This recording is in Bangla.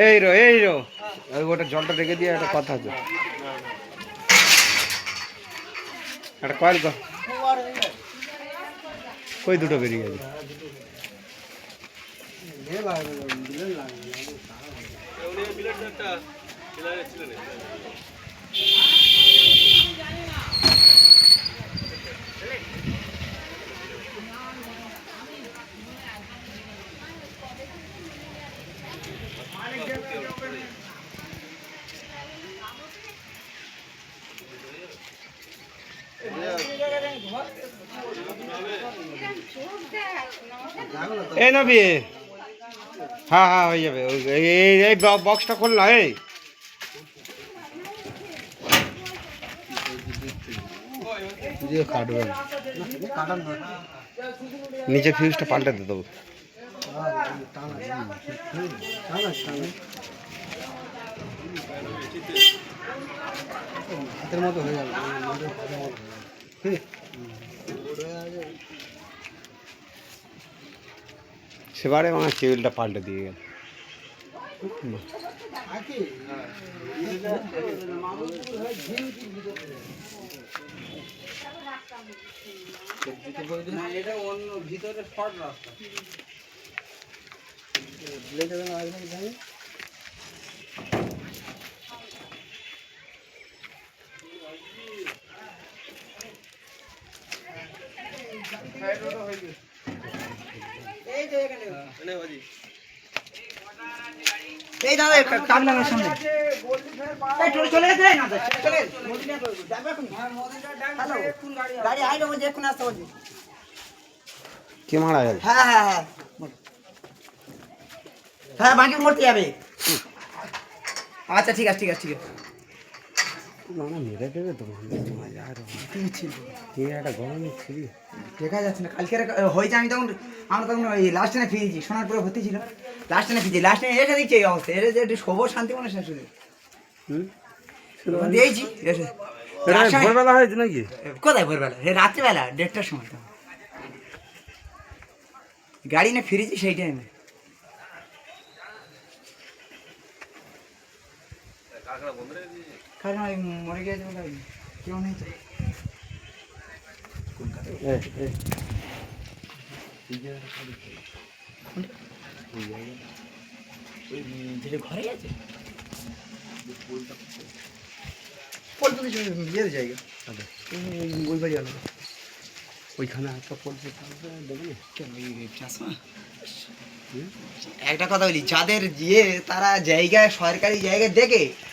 এই রো ওটা জলটা রেখে দিয়ে একটা কথা আছে, একটা কয়েল কর, কই দুটো বেরিয়ে গেছে। এই নবী, হ্যাঁ হ্যাঁ হয়ে যাবে। এই বক্সটা খোল না। এই নিচে ফিউজটা পাল্টে দিয়ে দেবো। হাতের মতো হয়ে যাবে। সেবারে আমার কেবিলটা পাল্টে দিয়ে গেল। এটা অন্য ভিতরে শর্ট রাস্তা। এই দাদা কাবলামের সামনে চলে গেছে না, চলে গাড়ি আইলো বলছে এখন আসতে বলছে। কে মারা গেল? হ্যাঁ হ্যাঁ হ্যাঁ হ্যাঁ বাকি মরতে যাবে। আচ্ছা ঠিক আছে ঠিক আছে ঠিক আছে। মেরে দেবে তো একটা গরম ছিল, দেখা যাচ্ছে না। কালকে হয়েছে, আমরা তখন ওই লাস্ট ট্রেনে ফিরেছি, সোনারপুরে ভর্তি ছিল, লাস্ট ট্রেনে ফিরেছি, লাস্ট ট্রেনে এসে দেখছি এই অবস্থা। এসে যে একটু শোভো শান্তি মনে শেষ হয়ে দিয়েছি। ভোরবেলা হয়েছে নাকি? কোথায় ভোরবেলা? রাত্রিবেলা 1:30টার সময় তো গাড়ি না ফিরেছি সেই টাইমে। কারণ ওই মরে গিয়েছে বলে কেউ নেই তো। ঘরে গেছে বিয়ের জায়গা ওই বাড়ি আলাদা। ওইখানে একটা পড়ছে দেবে না কেন একটা কথা বলি, যাদের তারা জায়গায় সরকারি জায়গায় দেখে